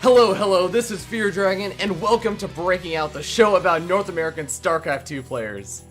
Hello, this is Fear Dragon, and welcome to Breaking Out, the show about North American StarCraft 2 players.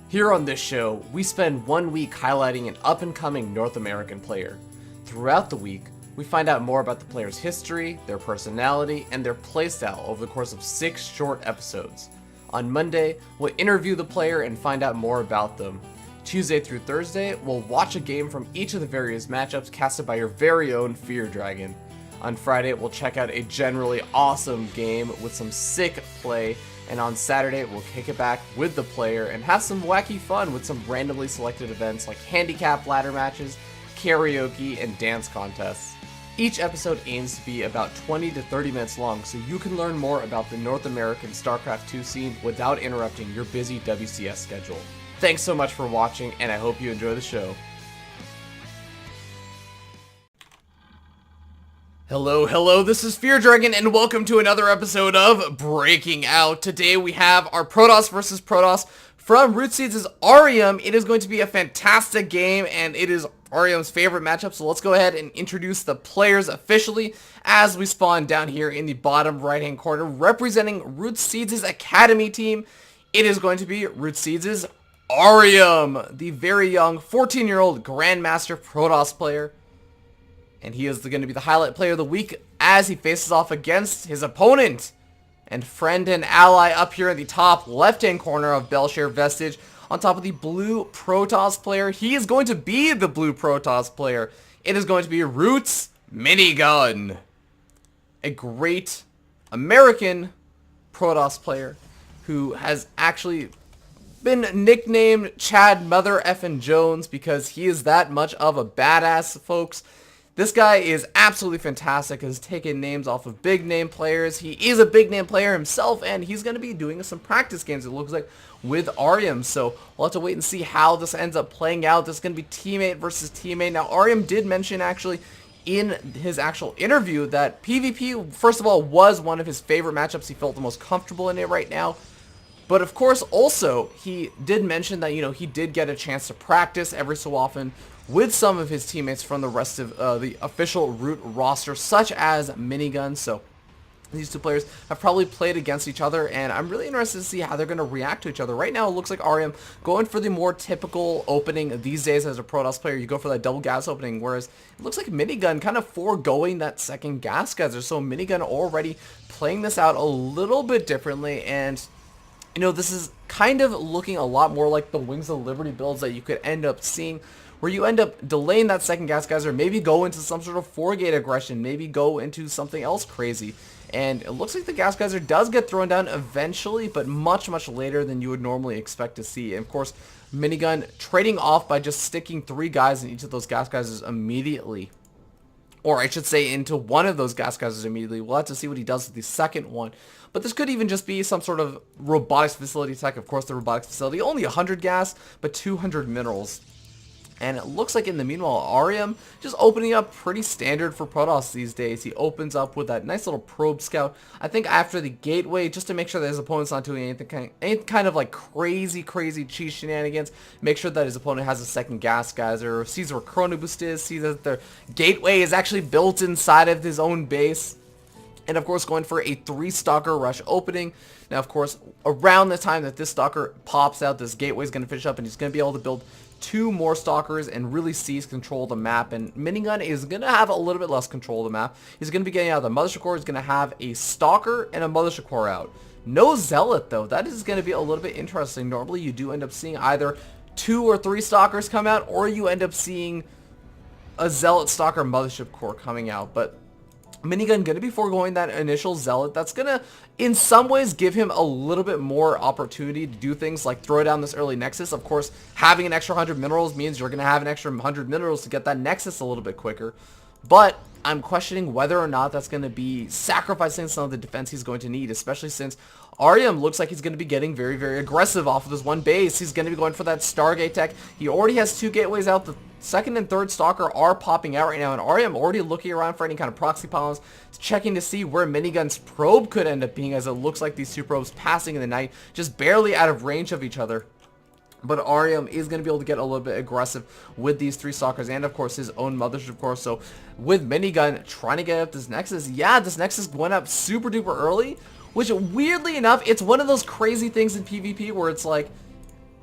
Here on this show, we spend 1 week highlighting an up-and-coming North American player. Throughout the week, we find out more about the player's history, their personality, and their playstyle over the course of 6 short episodes. On Monday, we'll interview the player and find out more about them. Tuesday through Thursday, we'll watch a game from each of the various matchups casted by your very own Fear Dragon. On Friday, we'll check out a generally awesome game with some sick play, and on Saturday, we'll kick it back with the player and have some wacky fun with some randomly selected events like handicap ladder matches, karaoke, and dance contests. Each episode aims to be about 20 to 30 minutes long, so you can learn more about the North American StarCraft 2 scene without interrupting your busy WCS schedule. Thanks so much for watching, and I hope you enjoy the show. Hello, this is Fear Dragon, and welcome to another episode of Breaking Out. Today we have our Protoss versus Protoss from Root Seeds' Arium. It is going to be a fantastic game, and it is Arium's favorite matchup, so let's go ahead and introduce the players officially as we spawn down here in the bottom right-hand corner. Representing Root Seeds' Academy team, it is going to be Root Seeds' Arium, the very young 14-year-old Grandmaster Protoss player. And he is going to be the highlight player of the week as he faces off against his opponent and friend and ally up here in the top left-hand corner of Belshare Vestige. On top of the blue Protoss player, he is going to be the blue Protoss player. It is going to be Roots Minigun, a great American Protoss player who has actually been nicknamed Chad Mother Effin' Jones because he is that much of a badass, folks. This guy is absolutely fantastic, has taken names off of big name players. He is a big name player himself, and he's going to be doing some practice games, it looks like, with Arium. So we'll have to wait and see how this ends up playing out. This is going to be teammate versus teammate. Now, Arium did mention, actually, in his actual interview that PvP, first of all, was one of his favorite matchups. He felt the most comfortable in it right now. But of course, also, he did mention that, he did get a chance to practice every so often with some of his teammates from the rest of the official Root roster, such as Minigun. So these two players have probably played against each other, and I'm really interested to see how they're going to react to each other. Right now, it looks like Arium going for the more typical opening these days as a Protoss player. You go for that double gas opening, whereas it looks like Minigun kind of foregoing that second gas geyser. So Minigun already playing this out a little bit differently, and this is kind of looking a lot more like the Wings of Liberty builds that you could end up seeing, where you end up delaying that second gas geyser, maybe go into some sort of 4-gate aggression, maybe go into something else crazy. And it looks like the gas geyser does get thrown down eventually, but much later than you would normally expect to see. And of course, Minigun trading off by just sticking 3 guys in each of those gas geysers immediately. Or I should say into one of those gas geysers immediately. We'll have to see what he does with the second one. But this could even just be some sort of robotics facility tech. Of course, the robotics facility, only 100 gas, but 200 minerals. And it looks like in the meanwhile, Arium just opening up pretty standard for Protoss these days. He opens up with that nice little probe scout, I think after the gateway, just to make sure that his opponent's not doing any kind of like crazy cheese shenanigans. Make sure that his opponent has a second gas geyser, sees where Chrono Boost is, sees that their gateway is actually built inside of his own base. And of course, going for a 3-stalker rush opening. Now, of course, around the time that this stalker pops out, this gateway is going to finish up, and he's going to be able to build 2 more stalkers and really seize control of the map. And Minigun is going to have a little bit less control of the map. He's going to be getting out of the Mothership Core. He's going to have a stalker and a Mothership Core out. No Zealot, though. That is going to be a little bit interesting. Normally, you do end up seeing either 2 or 3 stalkers come out, or you end up seeing a Zealot Stalker Mothership Core coming out. But Minigun going to be foregoing that initial Zealot. That's going to, in some ways, give him a little bit more opportunity to do things like throw down this early Nexus. Of course, having an extra 100 minerals means you're going to have an extra 100 minerals to get that Nexus a little bit quicker. But I'm questioning whether or not that's going to be sacrificing some of the defense he's going to need, especially since Arium looks like he's going to be getting very aggressive off of his one base. He's going to be going for that Stargate tech. He already has 2 gateways out. The second and third stalker are popping out right now, and Arium already looking around for any kind of proxy pylons, checking to see where Minigun's probe could end up being, as it looks like these 2 probes passing in the night, just barely out of range of each other. But Arium is going to be able to get a little bit aggressive with these 3 stalkers and, of course, his own mothership, of course. So with Minigun trying to get up this Nexus, yeah, this Nexus went up super duper early, which weirdly enough, it's one of those crazy things in PvP where it's like,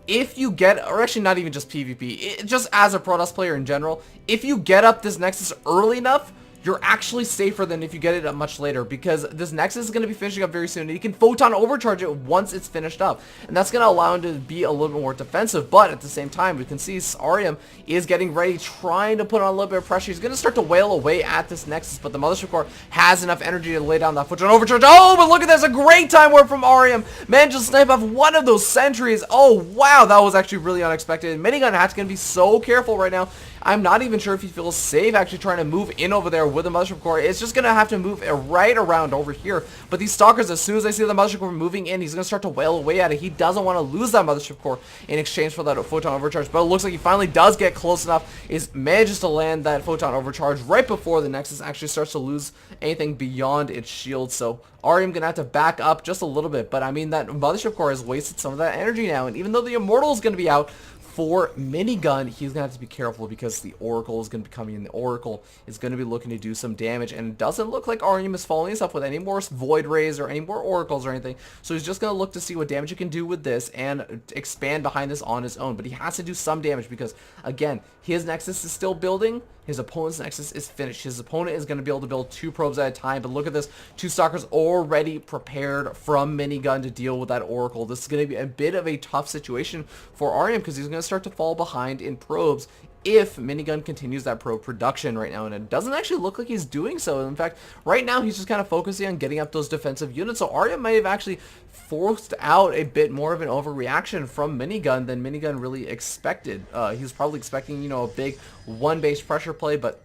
if you get, or actually not even just PvP, just as a Protoss player in general, if you get up this Nexus early enough, you're actually safer than if you get it up much later, because this Nexus is going to be finishing up very soon, and you can photon overcharge it once it's finished up, and that's going to allow him to be a little bit more defensive. But at the same time, we can see Arium is getting ready, trying to put on a little bit of pressure. He's going to start to wail away at this Nexus, but the Mothership Core has enough energy to lay down that photon overcharge. Oh, but look at this, a great time warp from Arium. Managed to snipe off one of those sentries. Oh, wow, that was actually really unexpected. Minigun Hat's going to be so careful right now. I'm not even sure if he feels safe actually trying to move in over there with the Mothership Core. It's just going to have to move right around over here. But these Stalkers, as soon as they see the Mothership Core moving in, he's going to start to wail away at it. He doesn't want to lose that Mothership Core in exchange for that Photon Overcharge. But it looks like he finally does get close enough. Manages to land that Photon Overcharge right before the Nexus actually starts to lose anything beyond its shield. So Arium going to have to back up just a little bit. But I mean, that Mothership Core has wasted some of that energy now. And even though the Immortal is going to be out for Minigun, he's going to have to be careful because the Oracle is going to be coming in. The Oracle is going to be looking to do some damage, and it doesn't look like Arium is following this up with any more Void Rays or any more Oracles or anything. So he's just going to look to see what damage he can do with this and expand behind this on his own. But he has to do some damage because, again, his Nexus is still building. His opponent's Nexus is finished. His opponent is going to be able to build 2 probes at a time. But look at this. 2 Stalkers already prepared from Minigun to deal with that Oracle. This is going to be a bit of a tough situation for Arium because he's going to start to fall behind in probes if Minigun continues that probe production right now, and it doesn't actually look like he's doing so. In fact, right now he's just kind of focusing on getting up those defensive units, so Arium might have actually forced out a bit more of an overreaction from Minigun than Minigun really expected. He was probably expecting, you know, a big one-base pressure play, but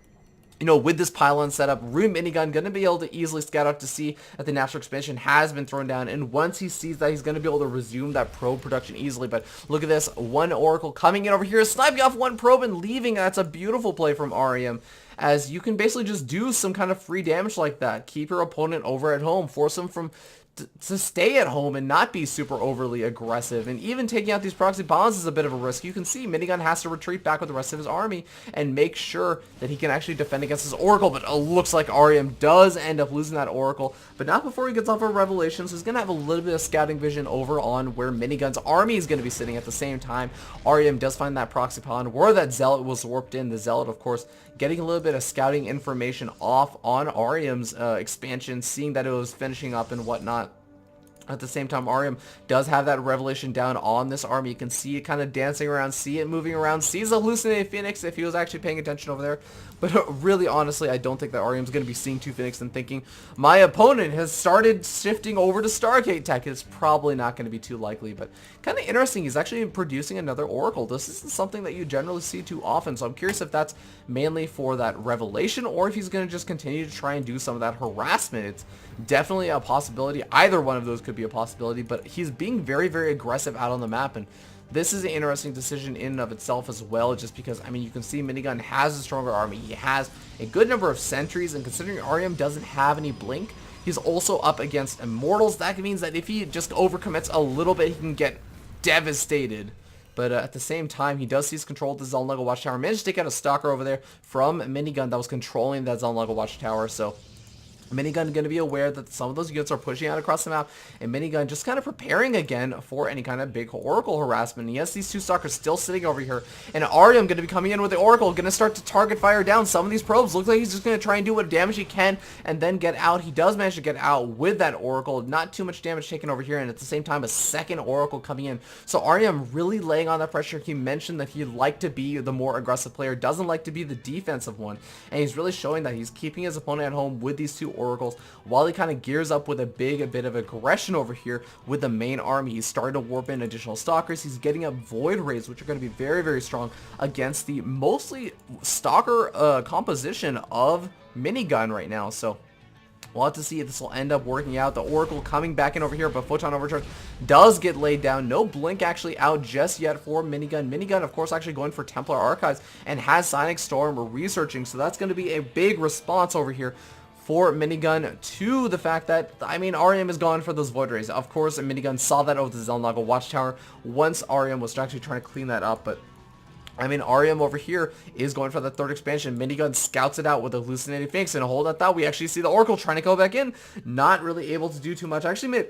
you know, with this pylon setup, Room Minigun going to be able to easily scout out to see that the natural expansion has been thrown down. And once he sees that, he's going to be able to resume that probe production easily. But look at this. One Oracle coming in over here, sniping off one probe and leaving. That's a beautiful play from Arium, as you can basically just do some kind of free damage like that. Keep your opponent over at home. Force him to stay at home and not be super overly aggressive. And even taking out these proxy pylons is a bit of a risk. You can see Minigun has to retreat back with the rest of his army and make sure that he can actually defend against his Oracle. But it looks like Arium does end up losing that Oracle, but not before he gets off of Revelation. So he's going to have a little bit of scouting vision over on where Minigun's army is going to be sitting at the same time. Arium does find that proxy pylon where that Zealot was warped in. The Zealot, of course, getting a little bit of scouting information off on Arium's expansion, seeing that it was finishing up and whatnot. At the same time, Arium does have that Revelation down on this army. You can see it kind of dancing around, see it moving around, sees a hallucinated Phoenix if he was actually paying attention over there. But really, honestly, I don't think that Arium's going to be seeing 2 Phoenix and thinking, my opponent has started shifting over to Stargate tech. It's probably not going to be too likely, but kind of interesting. He's actually producing another Oracle. This isn't something that you generally see too often, so I'm curious if that's mainly for that Revelation or if he's going to just continue to try and do some of that harassment. It's definitely a possibility. Either one of those could be a possibility, but he's being very, very aggressive out on the map, and this is an interesting decision in and of itself as well, just because, I mean, you can see Minigun has a stronger army. He has a good number of sentries, and considering Arium doesn't have any blink, he's also up against Immortals. That means that if he just overcommits a little bit, he can get devastated. But at the same time, he does seize control of the Zelnaga Watchtower. Managed to take out a Stalker over there from Minigun that was controlling that Zelnaga Watchtower, so Minigun going to be aware that some of those units are pushing out across the map, and Minigun just kind of preparing again for any kind of big Oracle harassment. And yes, these 2 Stalkers still sitting over here, and Arium going to be coming in with the Oracle, going to start to target fire down some of these probes. Looks like he's just going to try and do what damage he can and then get out. He does manage to get out with that Oracle. Not too much damage taken over here, and at the same time, a second Oracle coming in. So Arium really laying on that pressure. He mentioned that he'd like to be the more aggressive player, doesn't like to be the defensive one, and he's really showing that he's keeping his opponent at home with these 2 Oracles, while he kind of gears up with a bit of aggression over here with the main army. He's starting to warp in additional Stalkers. He's getting up Void Rays, which are going to be very, very strong against the mostly Stalker composition of Minigun right now. So we'll have to see if this will end up working out. The Oracle coming back in over here, but Photon Overcharge does get laid down. No blink actually out just yet for Minigun. Minigun, of course, actually going for Templar Archives and has Sonic Storm researching, so that's going to be a big response over here for Minigun to the fact that, I mean, Arium is gone for those Void Rays. Of course, Minigun saw that over the Xel'Naga Watchtower once Arium was actually trying to clean that up, but I mean, Arium over here is going for the third expansion. Minigun scouts it out with a Hallucinating Phoenix, and hold at that, we actually see the Oracle trying to go back in. Not really able to do too much. Actually made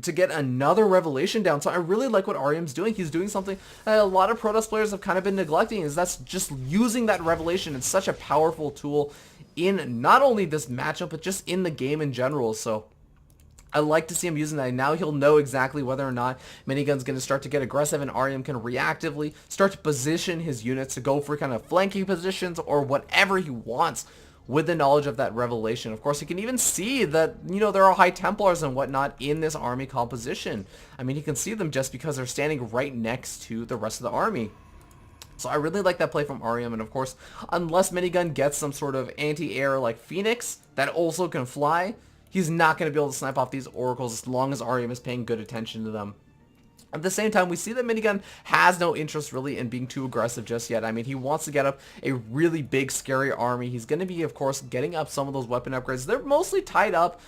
to get another Revelation down. So I really like what Arium's doing. He's doing something that a lot of Protoss players have kind of been neglecting, is that's just using that Revelation. It's such a powerful tool in not only this matchup, but just in the game in general. So I like to see him using that. Now he'll know exactly whether or not Minigun's going to start to get aggressive, and Arium can reactively start to position his units to go for kind of flanking positions or whatever he wants with the knowledge of that Revelation. Of course, he can even see that, you know, there are High Templars and whatnot in this army composition. I mean, he can see them just because they're standing right next to the rest of the army. So I really like that play from Arium, and of course, unless Minigun gets some sort of anti-air like Phoenix that also can fly, he's not going to be able to snipe off these Oracles as long as Arium is paying good attention to them. At the same time, we see that Minigun has no interest really in being too aggressive just yet. I mean, he wants to get up a really big, scary army. He's going to be, of course, getting up some of those weapon upgrades. They're mostly tied up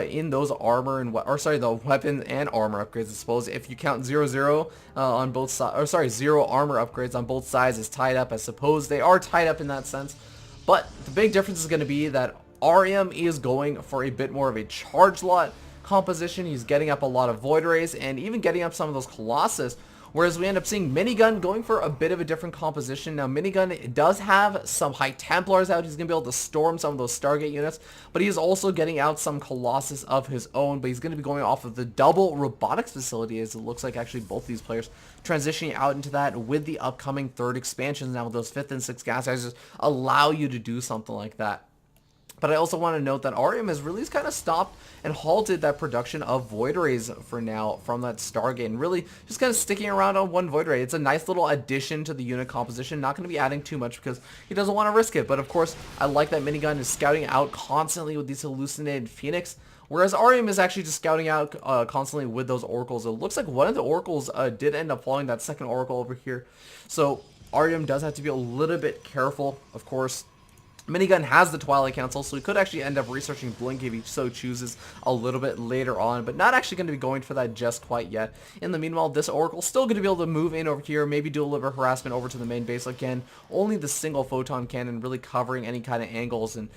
in those armor and the weapon and armor upgrades, I suppose. If you count 0-0 on both sides, or sorry, 0 armor upgrades on both sides is tied up. I suppose they are tied up in that sense. But the big difference is going to be that Arium is going for a bit more of a charge lot composition. He's getting up a lot of Void Rays and even getting up some of those Colossus, whereas we end up seeing Minigun going for a bit of a different composition. Now, Minigun does have some High Templars out. He's going to be able to storm some of those Stargate units, but he's also getting out some Colossus of his own, but he's going to be going off of the double robotics facility, as it looks like actually both these players transitioning out into that with the upcoming third expansions. Now, those 5th and 6th gas sizes allow you to do something like that. But I also want to note that Arium has really kind of stopped and halted that production of Void Rays for now from that Stargate, and really just kind of sticking around on one Void Ray. It's a nice little addition to the unit composition. Not going to be adding too much because he doesn't want to risk it. But of course, I like that Minigun is scouting out constantly with these Hallucinated Phoenix, whereas Arium is actually just scouting out constantly with those Oracles. It looks like one of the Oracles did end up falling, that second Oracle over here. So Arium does have to be a little bit careful, of course. Minigun has the Twilight Council, so he could actually end up researching Blink if he so chooses a little bit later on, but not actually going to be going for that just quite yet. In the meanwhile, this Oracle's still going to be able to move in over here, maybe do a little bit of harassment over to the main base. Again, only the single Photon Cannon really covering any kind of angles, and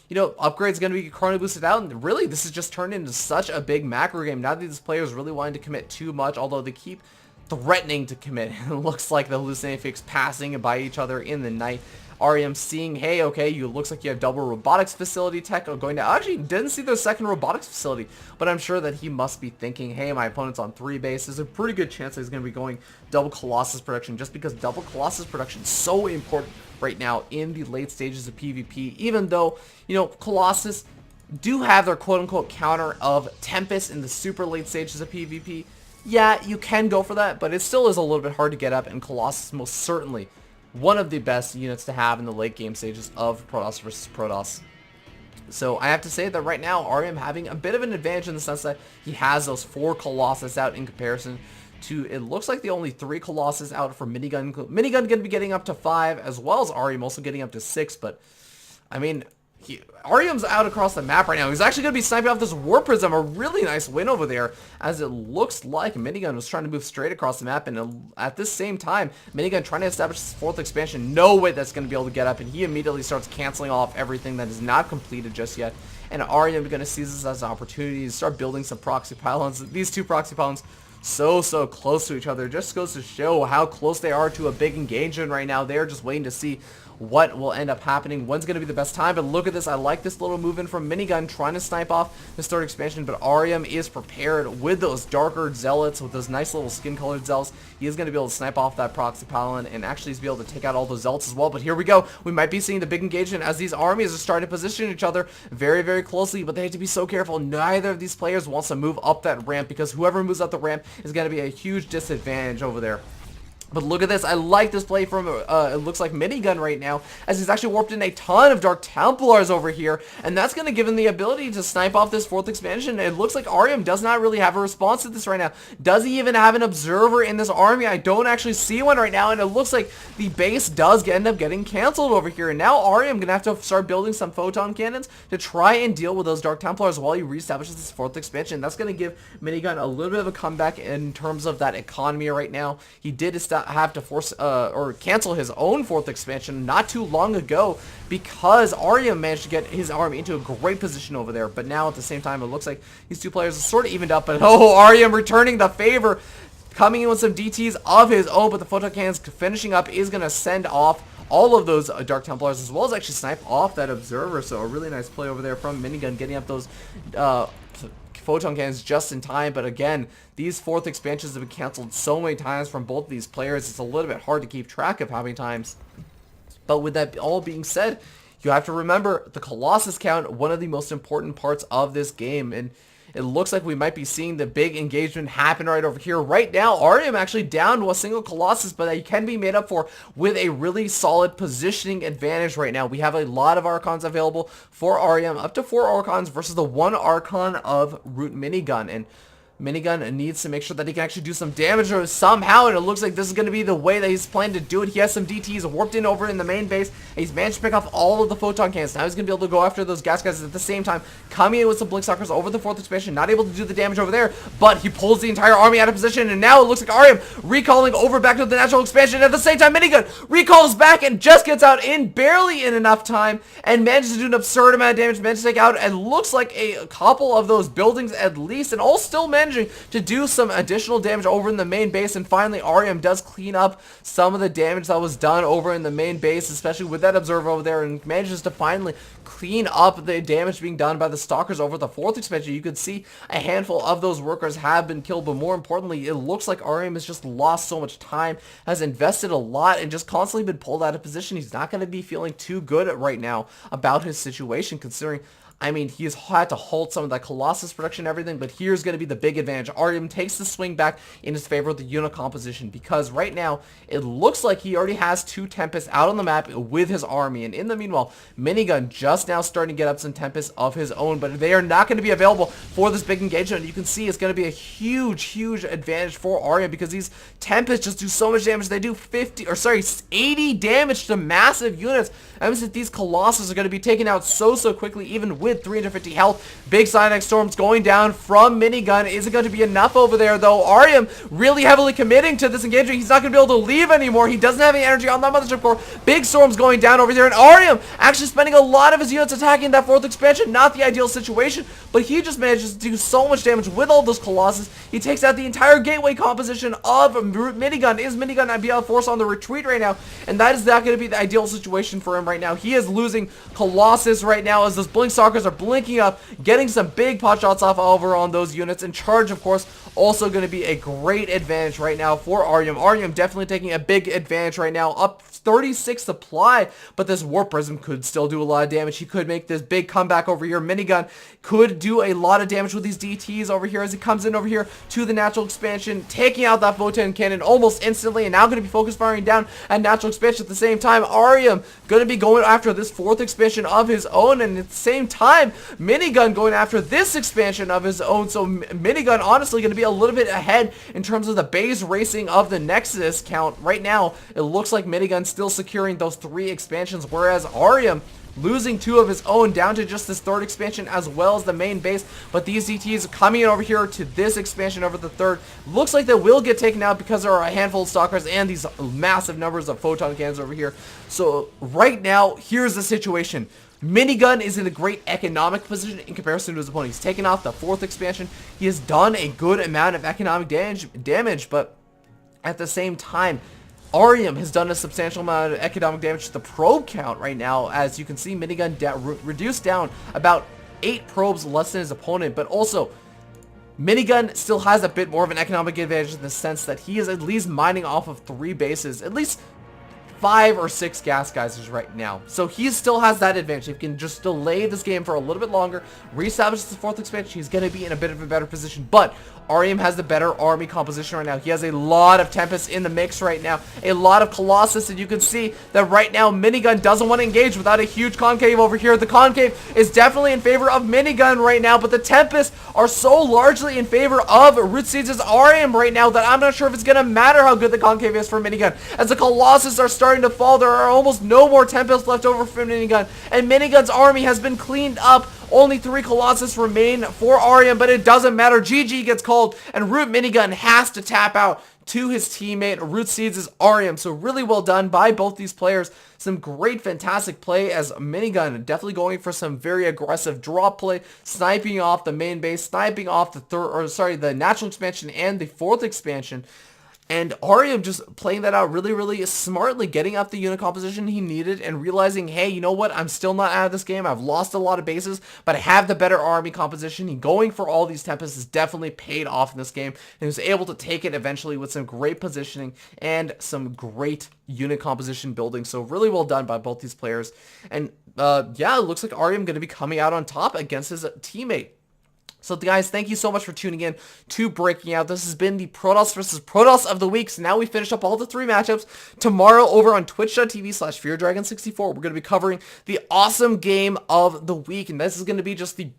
you know, upgrade's going to be chrono boosted out, and really this has just turned into such a big macro game. Not that these players really wanting to commit too much, although they keep threatening to commit. It looks like the Hallucinating Phoenix passing by each other in the night. Arium seeing, hey, okay, you looks like you have double robotics facility tech going to, actually didn't see the second robotics facility, but I'm sure that he must be thinking, hey, my opponent's on 3 base. There's a pretty good chance that he's going to be going double Colossus production, just because double Colossus production is so important right now in the late stages of PvP, even though, you know, Colossus do have their quote-unquote counter of Tempest in the super late stages of PvP. Yeah, you can go for that, but it still is a little bit hard to get up, and Colossus most certainly one of the best units to have in the late game stages of Protoss versus Protoss. So I have to say that right now, Arium having a bit of an advantage in the sense that he has those 4 Colossus out in comparison to, it looks like the only 3 Colossus out for Minigun. Minigun going to be getting up to 5, as well as Arium also getting up to 6, but I mean, Arium's out across the map right now. He's actually going to be sniping off this War Prism. A really nice win over there, as it looks like Minigun was trying to move straight across the map, and at this same time, Minigun trying to establish his 4th expansion. No way that's going to be able to get up, and he immediately starts canceling off everything that is not completed just yet. And Arium is going to seize this as an opportunity to start building some proxy pylons. These 2 proxy pylons so close to each other. It just goes to show how close they are to a big engagement right now. They're just waiting to see what will end up happening, when's going to be the best time. But look at this, I like this little move in from Minigun trying to snipe off this 3rd expansion, but Arium is prepared with those darker zealots, with those nice little skin colored zealots. He is going to be able to snipe off that proxy pylon and actually be able to take out all those zealots as well. But here we go, we might be seeing the big engagement as these armies are starting to position each other very closely, but they have to be so careful. Neither of these players wants to move up that ramp, because whoever moves up the ramp is going to be a huge disadvantage over there. But look at this. I like this play from, it looks like Minigun right now, as he's actually warped in a ton of Dark Templars over here, and that's going to give him the ability to snipe off this 4th expansion. It looks like Arium does not really have a response to this right now. Does he even have an observer in this army? I don't actually see one right now, and it looks like the base does end up getting canceled over here. And now Arium going to have to start building some photon cannons to try and deal with those Dark Templars while he reestablishes this 4th expansion. That's going to give Minigun a little bit of a comeback in terms of that economy right now. He did have to force or cancel his own 4th expansion not too long ago because Arium managed to get his army into a great position over there. But now at the same time, it looks like these two players are sort of evened up. But Arium returning the favor, coming in with some DTs of his own. But the photon cannons finishing up is going to send off all of those Dark Templars, as well as actually snipe off that observer. So a really nice play over there from Minigun, getting up those photon cannons just in time. But again, these 4th expansions have been canceled so many times from both of these players, it's a little bit hard to keep track of how many times. But with that all being said, you have to remember the Colossus count, one of the most important parts of this game. And it looks like we might be seeing the big engagement happen right over here. Right now, Arium actually down to a single Colossus, but that can be made up for with a really solid positioning advantage right now. We have a lot of Archons available for Arium, up to 4 Archons versus the 1 Archon of Root Minigun. And Minigun needs to make sure that he can actually do some damage or somehow, and it looks like this is going to be the way that he's planning to do it. He has some DTs warped in over in the main base, and he's managed to pick off all of the photon cannons. Now he's going to be able to go after those gas guys at the same time, coming in with some Blinkstalkers over the 4th expansion, not able to do the damage over there, but he pulls the entire army out of position, and now it looks like Arium recalling over back to the natural expansion. At the same time, Minigun recalls back and just gets out in barely in enough time, and manages to do an absurd amount of damage, manages to take out, and looks like a couple of those buildings at least, and all still managing to do some additional damage over in the main base. And finally, Arium does clean up some of the damage that was done over in the main base, especially with that observer over there, and manages to finally clean up the damage being done by the stalkers over the 4th expansion. You could see a handful of those workers have been killed, but more importantly, it looks like Arium has just lost so much time, has invested a lot, and just constantly been pulled out of position. He's not going to be feeling too good right now about his situation, considering, I mean, he's had to halt some of that Colossus production and everything, but here's going to be the big advantage. Arium takes the swing back in his favor with the unit composition, because right now, it looks like he already has 2 Tempests out on the map with his army, and in the meanwhile, Minigun just now starting to get up some Tempests of his own, but they are not going to be available for this big engagement. You can see it's going to be a huge advantage for Arium, because these Tempests just do so much damage. They do 80 damage to massive units. That means that these Colossus are going to be taken out so quickly, even with 350 health. Big Psionic Storms going down from Minigun. Is it going to be enough over there, though? Arium really heavily committing to this engagement. He's not going to be able to leave anymore. He doesn't have any energy on that Mothership Core. Big Storms going down over there, and Arium actually spending a lot of his units attacking that 4th expansion. Not the ideal situation, but he just manages to do so much damage with all those Colossus. He takes out the entire gateway composition of Minigun. Is Minigun going to be able to force on the retreat right now? And that is not going to be the ideal situation for him right now. He is losing Colossus right now as those Blinkstalkers are blinking up, getting some big pot shots off over on those units. In charge, of course, also going to be a great advantage right now for Arium. Arium definitely taking a big advantage right now, up 36 supply, but this Warp Prism could still do a lot of damage. He could make this big comeback over here. Minigun could do a lot of damage with these DTs over here as he comes in over here to the natural expansion, taking out that photon cannon almost instantly, and now going to be focus firing down at natural expansion at the same time. Arium going to be going after this 4th expansion of his own, and at the same time, Minigun going after this expansion of his own. So Minigun honestly going to be a little bit ahead in terms of the base racing of the Nexus count. Right now, it looks like Minigun's still securing those 3 expansions, whereas Arium losing 2 of his own down to just this 3rd expansion as well as the main base. But these DTs coming in over here to this expansion over the 3rd. Looks like they will get taken out because there are a handful of stalkers and these massive numbers of photon cannons over here. So right now, here's the situation. Minigun is in a great economic position in comparison to his opponent. He's taken off the 4th expansion. He has done a good amount of economic damage, but at the same time, Arium has done a substantial amount of economic damage to the probe count right now. As you can see, Minigun reduced down about 8 probes less than his opponent, but also Minigun still has a bit more of an economic advantage in the sense that he is at least mining off of 3 bases, at least 5 or 6 gas geysers right now. So he still has that advantage. If he can just delay this game for a little bit longer, reestablish the 4th expansion, he's going to be in a bit of a better position. But Arium has the better army composition right now. He has a lot of Tempests in the mix right now, a lot of Colossus, and you can see that right now Minigun doesn't want to engage without a huge concave over here. The concave is definitely in favor of Minigun right now, but the Tempests are so largely in favor of Root Seeds' Arium right now that I'm not sure if it's going to matter how good the concave is for Minigun. As the Colossus are starting to fall, there are almost no more Tempests left over for Minigun, and Minigun's army has been cleaned up. Only 3 Colossus remain for Arium, but it doesn't matter. GG gets called, and Root Minigun has to tap out to his teammate Root Seeds' Arium. So really well done by both these players. Some great, fantastic play as Minigun definitely going for some very aggressive drop play, sniping off the main base, sniping off the natural expansion and the 4th expansion. And Arium just playing that out really, really smartly, getting up the unit composition he needed and realizing, hey, you know what? I'm still not out of this game. I've lost a lot of bases, but I have the better army composition. He going for all these Tempests has definitely paid off in this game, and he was able to take it eventually with some great positioning and some great unit composition building. So really well done by both these players. And yeah, it looks like Arium going to be coming out on top against his teammate. So guys, thank you so much for tuning in to Breaking Out. This has been the Protoss versus Protoss of the week. So now we finish up all the 3 matchups. Tomorrow over on twitch.tv/FearDragon64, we're going to be covering the awesome game of the week. And this is going to be just the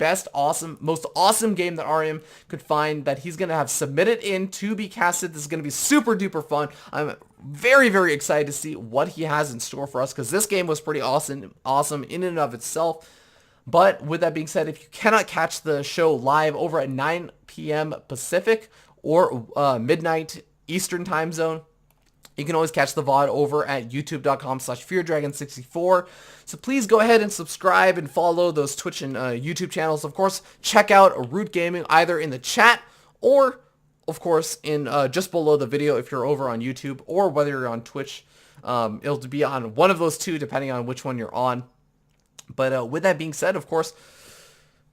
most awesome game that Arium could find that he's going to have submitted in to be casted. This is going to be super duper fun. I'm very, very excited to see what he has in store for us, because this game was pretty awesome in and of itself. But with that being said, if you cannot catch the show live over at 9 p.m. Pacific or midnight Eastern time zone, you can always catch the VOD over at youtube.com/FearDragon64. So please go ahead and subscribe and follow those Twitch and YouTube channels. Of course, check out Root Gaming either in the chat or, of course, in just below the video if you're over on YouTube, or whether you're on Twitch. It'll be on one of those two depending on which one you're on. But with that being said, of course,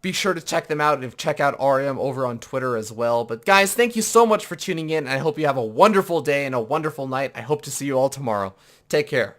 be sure to check them out and check out Arium over on Twitter as well. But guys, thank you so much for tuning in. And I hope you have a wonderful day and a wonderful night. I hope to see you all tomorrow. Take care.